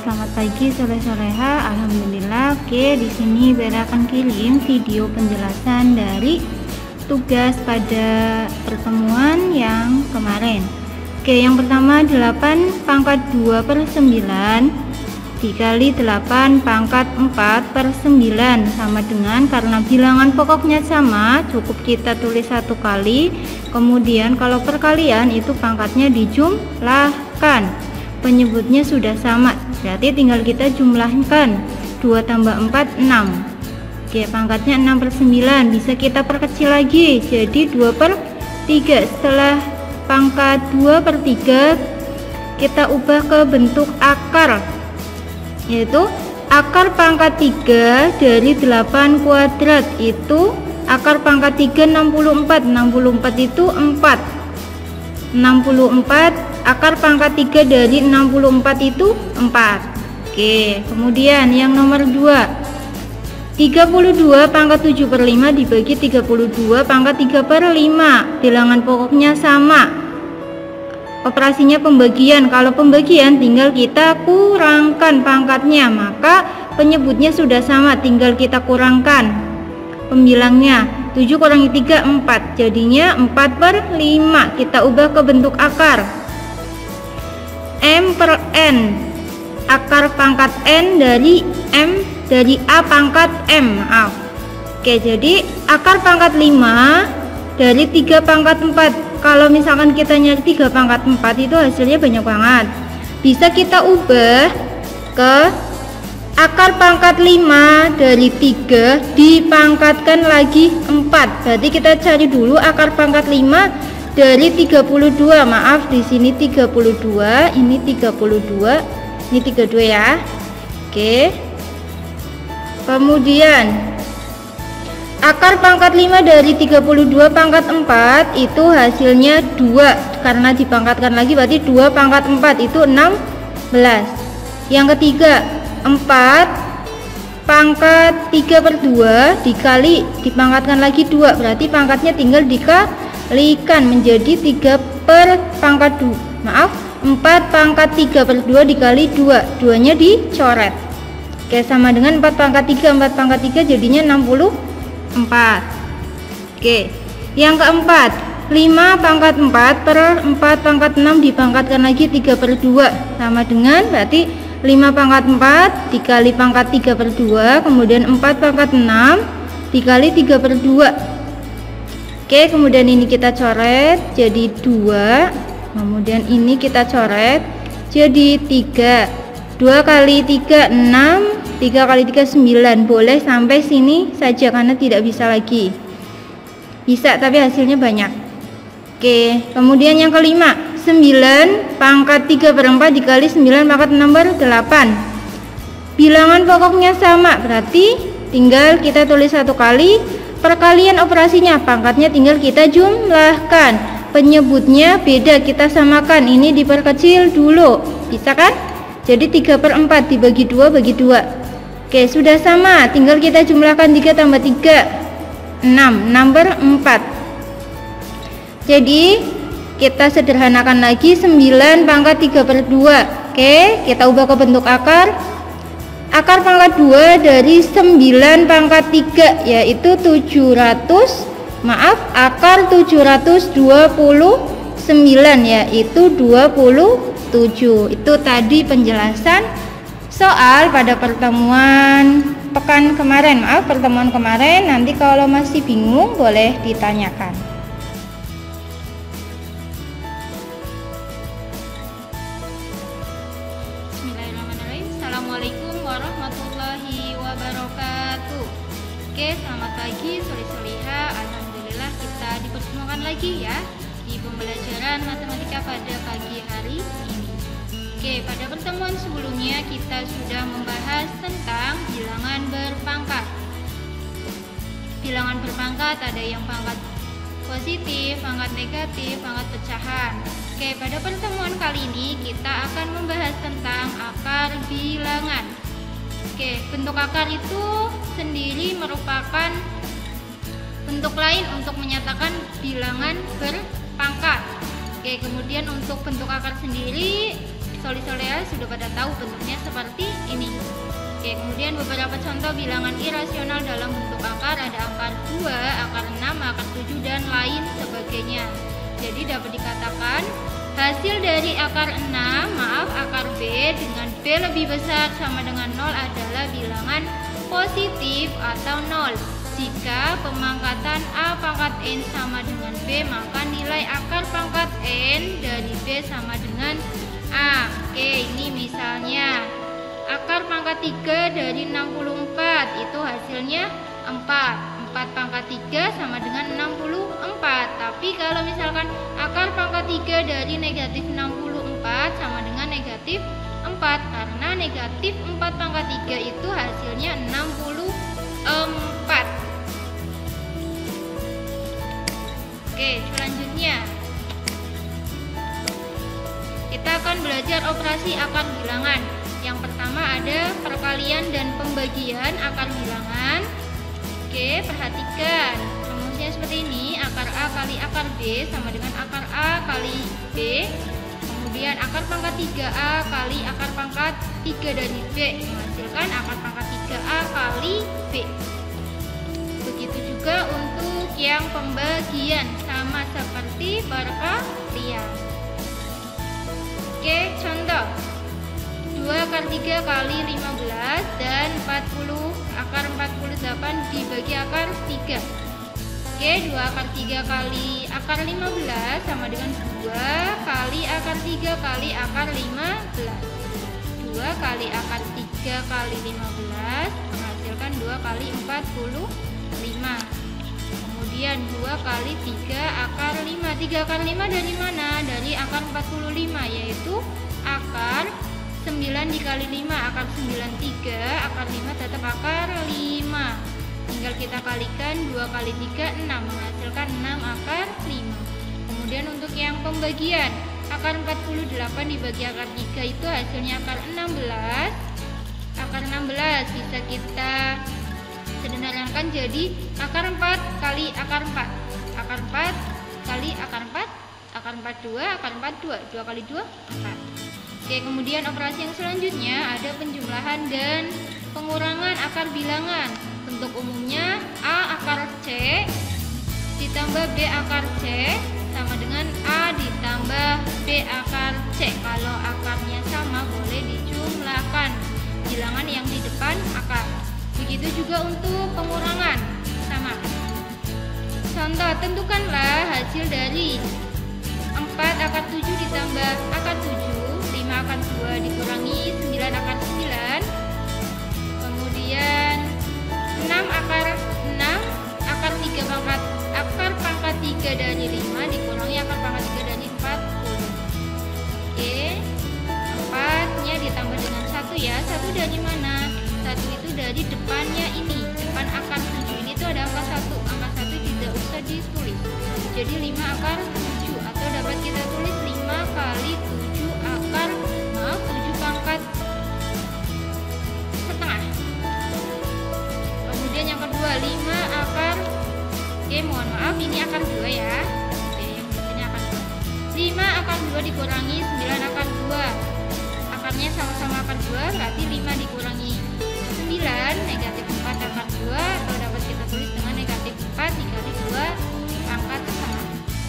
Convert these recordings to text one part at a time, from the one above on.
selamat pagi soleh-soleha. Alhamdulillah. Oke, di sini Bella akan kirim video penjelasan dari tugas pada pertemuan yang kemarin. Oke, yang pertama 8 pangkat 2 per 9 dikali 8 pangkat 4 per 9 sama dengan, karena bilangan pokoknya sama, cukup kita tulis satu kali. Kemudian kalau perkalian itu pangkatnya dijumlahkan, penyebutnya sudah sama, berarti tinggal kita jumlahkan. 2 tambah 4 6. Oke, pangkatnya 6 per 9, bisa kita perkecil lagi jadi 2 per 3. Setelah pangkat 2 per 3 kita ubah ke bentuk akar, yaitu akar pangkat 3 dari 8 kuadrat. Itu akar pangkat 3 64. 64 itu 4. 64 akar pangkat 3 dari 64 itu 4. Oke, kemudian yang nomor 2, 32 pangkat 7 per 5 dibagi 32 pangkat 3 per 5. Bilangan pokoknya sama, operasinya pembagian. Kalau pembagian tinggal kita kurangkan pangkatnya, maka penyebutnya sudah sama, tinggal kita kurangkan pembilangnya. 7 kurangi 3 4, jadinya 4 per 5. Kita ubah ke bentuk akar, M per N, akar pangkat N dari M dari A pangkat M, maaf. Oke, jadi akar pangkat 5 dari 3 pangkat 4. Kalau misalkan kita nyari 3 pangkat 4 itu hasilnya banyak banget, bisa kita ubah ke akar pangkat 5 dari 3 dipangkatkan lagi 4. Berarti kita cari dulu akar pangkat 5 dari 32. Maaf, di sini 32, ini 32, ini 32 ya. Oke. Kemudian akar pangkat 5 dari 32 pangkat 4 itu hasilnya 2, karena dipangkatkan lagi berarti 2 pangkat 4 itu 16. Yang ketiga, 4 pangkat 3 per 2 dikali dipangkatkan lagi 2, berarti pangkatnya tinggal dikalikan menjadi 3 per pangkat 2. Maaf, 4 pangkat 3 per 2 dikali 2, 2 nya dicoret. Oke, sama dengan 4 pangkat 3, 4 pangkat 3 jadinya 64. Oke, yang keempat, 5 pangkat 4 per 4 pangkat 6 dipangkatkan lagi 3 per 2 sama dengan, berarti 5 pangkat 4 dikali pangkat 3 per 2, kemudian 4 pangkat 6 dikali 3 per 2. Oke, kemudian ini kita coret jadi 2, kemudian ini kita coret jadi 3. 2 kali 3 6, 3 kali 3 9. Boleh sampai sini saja karena tidak bisa lagi. Bisa tapi hasilnya banyak. Oke, kemudian yang kelima, 9 pangkat 3 per 4 dikali 9 pangkat 6 per 8. Bilangan pokoknya sama, berarti tinggal kita tulis satu kali. Perkalian operasinya, pangkatnya tinggal kita jumlahkan. Penyebutnya beda, kita samakan. Ini diperkecil dulu, bisa kan? Jadi 3 per 4 dibagi 2 bagi 2. Oke, sudah sama, tinggal kita jumlahkan 3 tambah 3 6, 6 per 4. Jadi kita sederhanakan lagi, 9 pangkat 3 per 2. Oke, kita ubah ke bentuk akar. Akar pangkat 2 dari 9 pangkat 3 yaitu 700, maaf, akar 729 yaitu 27. Itu tadi penjelasan soal pada pertemuan pekan kemarin, maaf, pertemuan kemarin. Nanti kalau masih bingung boleh ditanyakan. Bismillahirrahmanirrahim. Assalamualaikum warahmatullahi wabarakatuh. Oke, selamat pagi sore-soleha. Alhamdulillah kita dipertemukan lagi ya di pembelajaran matematika pada pagi hari ini. Oke, pada pertemuan sebelumnya kita sudah membahas tentang bilangan berpangkat. Bilangan berpangkat ada yang pangkat positif, pangkat negatif, pangkat pecahan. Oke, pada pertemuan kali ini kita akan membahas tentang akar bilangan. Oke, bentuk akar itu sendiri merupakan bentuk lain untuk menyatakan bilangan berpangkat. Oke, kemudian untuk bentuk akar sendiri soleh-soleha sudah pada tahu bentuknya seperti ini. Oke, kemudian beberapa contoh bilangan irasional dalam bentuk akar, ada akar 2, akar 6, akar 7, dan lain sebagainya. Jadi dapat dikatakan hasil dari akar 6, akar B dengan B lebih besar sama dengan 0 adalah bilangan positif atau 0. Jika pemangkatan A pangkat N sama dengan B, maka nilai akar pangkat N dari B sama dengan A. Oke, ini misalnya akar pangkat 3 dari 64 itu hasilnya 4. 4 pangkat 3 sama dengan 64. Tapi kalau misalkan akar pangkat 3 dari negatif 64 sama dengan negatif 4, karena negatif 4 pangkat 3 itu hasilnya 64. Oke, selanjutnya kita akan belajar operasi akar bilangan. Yang pertama ada perkalian dan pembagian akar bilangan. Oke, perhatikan rumusnya seperti ini. Akar A kali akar B sama dengan akar A kali B. Kemudian akar pangkat 3A kali akar pangkat 3 dari B menghasilkan akar pangkat 3A kali B. Begitu juga untuk yang pembagian, sama seperti perkalian. Oke, contoh 2 akar 3 kali 15 dan 40 akar 48 dibagi akar 3. Oke, 2 akar 3 kali akar 15 sama dengan 2 kali akar 3 kali akar 15. 2 kali akar 3 kali 15 menghasilkan 2 kali 45. Kemudian 2 kali 3 akar 5. 3 akar 5 dari mana? Dari akar 45, yaitu akar 9 dikali 5, akar 93, akar 5 tetap akar 5. Tinggal kita kalikan 2 kali 3, 6, menghasilkan 6 akar 5. Kemudian untuk yang pembagian, akar 48 dibagi akar 3 itu hasilnya akar 16. Akar 16 bisa kita sederhanakan jadi akar 4 kali akar 4. Akar 4 kali akar 4, akar 4 2, akar 4 2. 2 kali 2, 4. Oke, kemudian operasi yang selanjutnya ada penjumlahan dan pengurangan akar bilangan. Bentuk umumnya A akar C ditambah B akar C sama dengan A ditambah B akar C. Kalau akarnya sama boleh dijumlahkan bilangan yang di depan akar. Begitu juga untuk pengurangan, sama. Contoh, tentukanlah hasil dari 4 akar 7 ditambah akar 7, 5 akar 2 dikurangi 9 akar 9, kemudian 6 akar 6, akar 3 pangkat akar pangkat 3 dari 5 dikurangi akar pangkat 3 dari 40. Oke, 4 nya ditambah dengan 1 ya. 1 dari mana? 1 itu dari depannya ini, depan akar 7 ini tuh ada angka 1. Angka 1 tidak usah ditulis, jadi 5 akar 7, atau dapat kita tulis 5 kali 7 akar 7 pangkat setengah. Kemudian yang kedua 5 akar, mohon maaf ini akar 2 ya. Yang biasanya akar 2. 5 akar 2 dikurangi 9 akar 2. Akarnya sama-sama akar 2, berarti 5 dikurangi 9 negatif 4 akar 2, atau dapat kita tulis dengan negatif 4 dikali 2 pangkat setengah.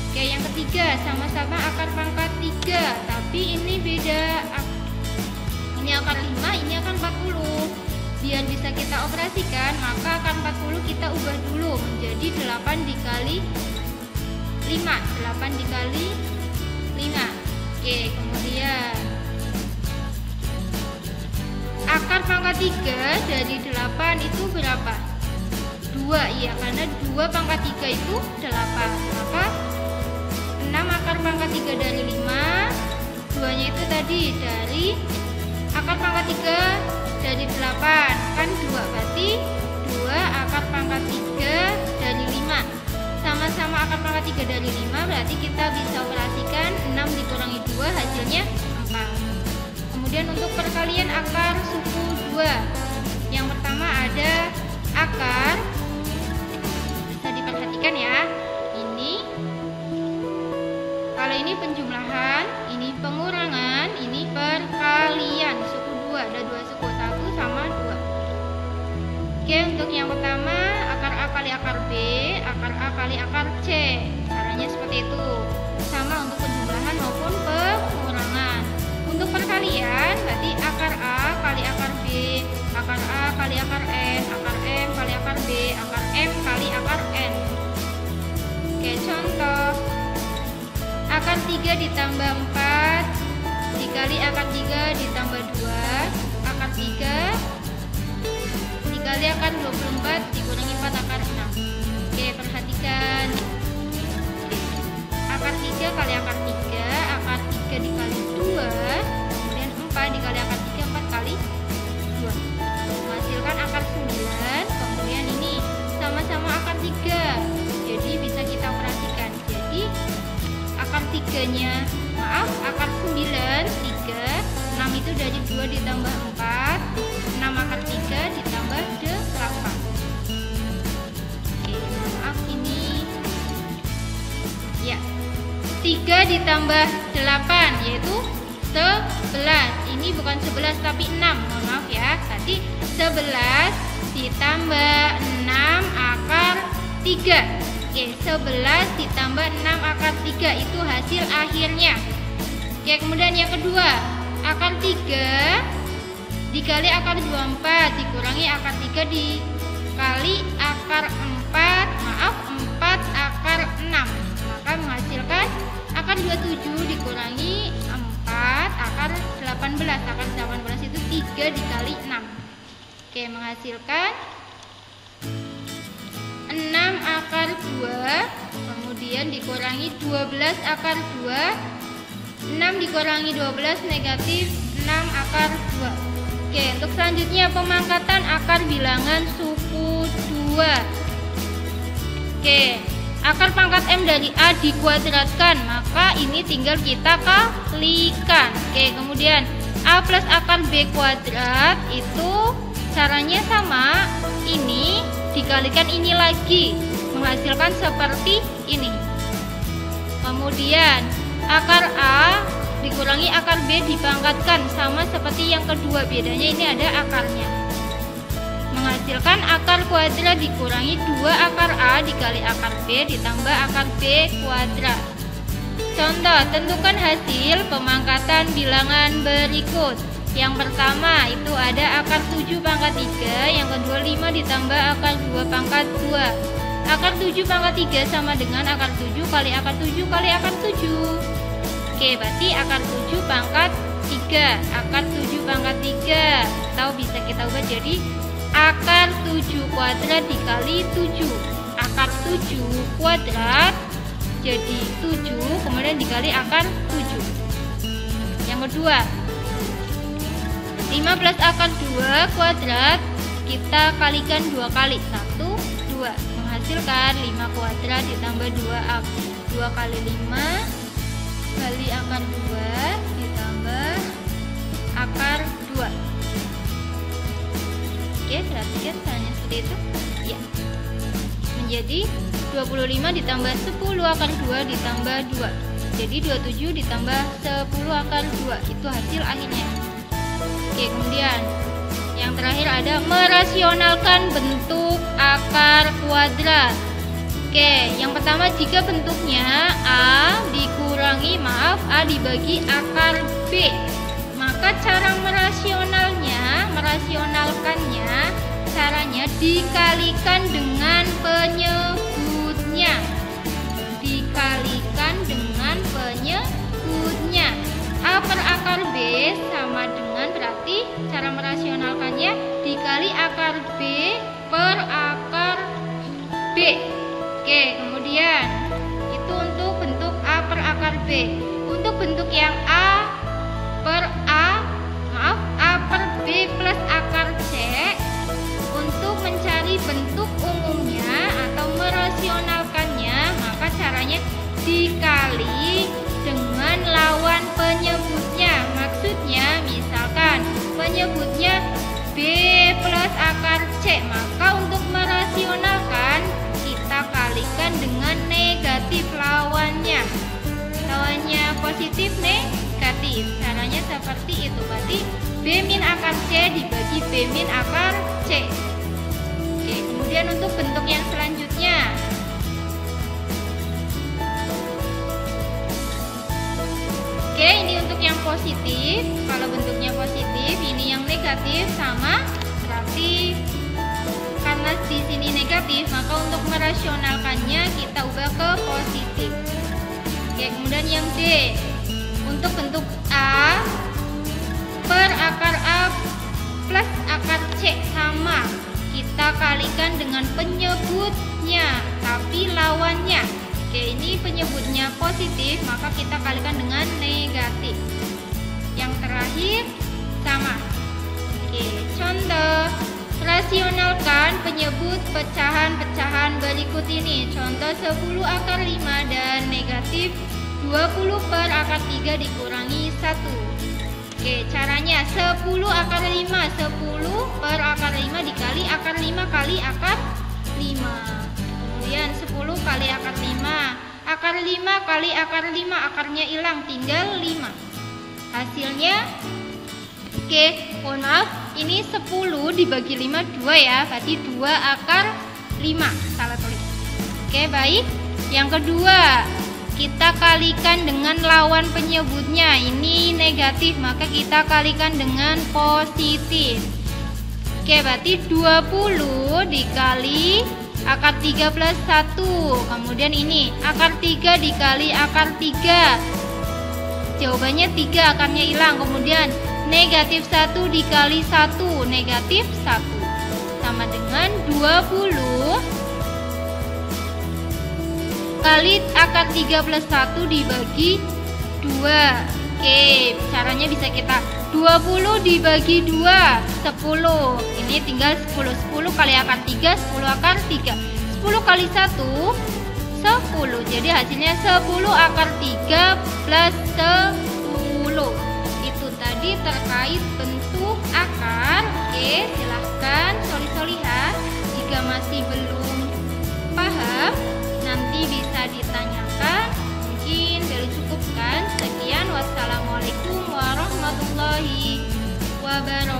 Oke, yang ketiga sama-sama akar pangkat 3, tapi ini beda. Ini akar 5, ini akar 40. Biar bisa kita operasikan, maka akar 40 kita ubah dulu menjadi 8 dikali 5. 8 dikali 5. Oke, kemudian akar pangkat 3 dari 8 itu berapa? 2, iya, karena 2 pangkat 3 itu 8. Maka 6 akar pangkat 3 dari 5, 2 nya itu tadi dari akar pangkat 3 dari 8, kan 2, berarti 2 akar pangkat 3 dari 5. Sama-sama akar pangkat 3 dari 5, berarti kita bisa operasikan 6 dikurangi 2 hasilnya 4. Kemudian untuk perkalian akar suku 2, yang pertama ada akar, bisa diperhatikan ya, ini kalau ini penjumlahan, ini pengurangan, ini perkalian. kali akar C. Caranya seperti itu. Sama untuk penjumlahan maupun pengurangan. Untuk perkalian berarti akar A kali akar B, akar A kali akar N, akar M kali akar B, akar M kali akar N. Oke, contoh. Akar 3 ditambah 4 dikali akar 3 ditambah 2, akar 3 dikali akar 24 dikurangi 4 akar 6. Oke, perhatikan. Akar 3 kali akar 3, akar 3 dikali 2, kemudian 4 dikali akar 3, 4 kali 2 menghasilkan akar 9. Kemudian ini sama-sama akar 3, jadi bisa kita operasikan. Jadi akar 3-nya, akar 9, 3, 6 itu dari 2 ditambah 4, 6 akar 3 ditambah 8. Oke, maaf ini ya, 3 ditambah 8 yaitu 11. Ini bukan 11 tapi 6, mohon maaf ya. Tadi 11 ditambah 6 akar 3. Oke, 11 ditambah 6 akar 3 itu hasil akhirnya. Oke, kemudian yang kedua, akar 3 dikali akar 24 dikurangi akar 3 dikali akar 4, 4 akar 6. Maka menghasilkan akar 27 dikurangi 4 akar 18. Akar 18 itu 3 dikali 6. Oke, menghasilkan 6 akar 2, kemudian dikurangi 12 akar 2, 6 dikurangi 12 negatif 6 akar 2. Oke, untuk selanjutnya pemangkatan akar bilangan suku 2. Oke, akar pangkat M dari A dikuadratkan, maka ini tinggal kita kalikan. Oke, kemudian A plus akar B kuadrat itu caranya sama, ini dikalikan ini lagi, menghasilkan seperti ini. Kemudian akar A dikurangi akar B dipangkatkan, sama seperti yang kedua, bedanya ini ada akarnya. Menghasilkan akar kuadrat dikurangi 2 akar A dikali akar B ditambah akar B kuadrat. Contoh, tentukan hasil pemangkatan bilangan berikut. Yang pertama itu ada akar 7 pangkat 3, yang kedua 5 ditambah akar 2 pangkat 2. Akar 7 pangkat 3 sama dengan akar 7 kali akar 7 kali akar 7. Oke, berarti akar 7 pangkat 3, akar 7 pangkat 3. Atau bisa kita ubah jadi akar 7 kuadrat dikali 7. Akar 7 kuadrat jadi 7, kemudian dikali akar 7. Yang kedua, 5 plus akar 2 kuadrat kita kalikan 2 kali, 1, 2, menghasilkan 5 kuadrat ditambah 2 kali 5 kali akar 2 ditambah akar 2. Oke, perhatikan caranya seperti itu ya. Menjadi 25 ditambah 10 akar 2 ditambah 2, jadi 27 ditambah 10 akar 2, itu hasil akhirnya. Oke, kemudian yang terakhir ada merasionalkan bentuk akar kuadrat. Oke, yang pertama jika bentuknya A dibagi akar B, maka cara merasionalkannya caranya dikalikan dengan penyebutnya. Dikalikan dengan penyebutnya. A per akar B sama dengan, berarti cara merasionalkannya dikali akar B per akar B. Oke, kemudian itu untuk bentuk A per akar B. Untuk bentuk yang A per B plus akar C, untuk mencari bentuk umumnya atau merasionalkannya, maka caranya dikali dengan lawan penyebutnya. Maksudnya misalkan penyebutnya B plus akar C, maka untuk merasionalkan kita kalikan dengan negatif lawannya. Lawannya positif, negatif. Caranya seperti itu. Berarti B min akar C dibagi B min akar C. Oke, kemudian untuk bentuk yang selanjutnya Oke, ini untuk yang positif. Kalau bentuknya positif, ini yang negatif sama berarti karena di sini negatif, maka untuk merasionalkannya kita ubah ke positif. Oke, kemudian yang D. Untuk bentuk A per akar A plus akar C sama, kita kalikan dengan penyebutnya, tapi lawannya. Oke, ini penyebutnya positif, maka kita kalikan dengan negatif. Yang terakhir sama. Oke, contoh. Rasionalkan penyebut pecahan-pecahan berikut ini. Contoh 10 akar 5 dan negatif 20 per akar 3 dikurangi 1. Oke, caranya 10 akar 5, 10 per akar 5 dikali akar 5 kali akar 5. Kemudian 10 kali akar 5. Akar 5 kali akar 5, akarnya hilang, tinggal 5. Hasilnya, oke, mohon maaf, ini 10 dibagi 5 2 ya, berarti 2 akar 5, salah tulis. Oke, baik. Yang kedua, kita kalikan dengan lawan penyebutnya. Ini negatif, maka kita kalikan dengan positif. Oke, berarti 20 dikali akar 3 plus 1. Kemudian ini akar 3 dikali akar 3. Jawabannya 3, akarnya hilang. Kemudian negatif 1 dikali 1, negatif 1. Sama dengan 20 kali akar 3 plus 1 dibagi 2. Oke, caranya bisa kita 20 dibagi 2, 10. Ini tinggal 10. 10 kali akar 3, 10 akar 3. 10 kali 1, 10. Jadi hasilnya 10 akar 3 plus 10. Itu tadi terkait bentuk akar. Oke, silahkan solih-solihah. Jika masih belum paham, nanti bisa ditanyakan. Mungkin baru cukupkan. Sekian, wassalamualaikum warahmatullahi wabarakatuh.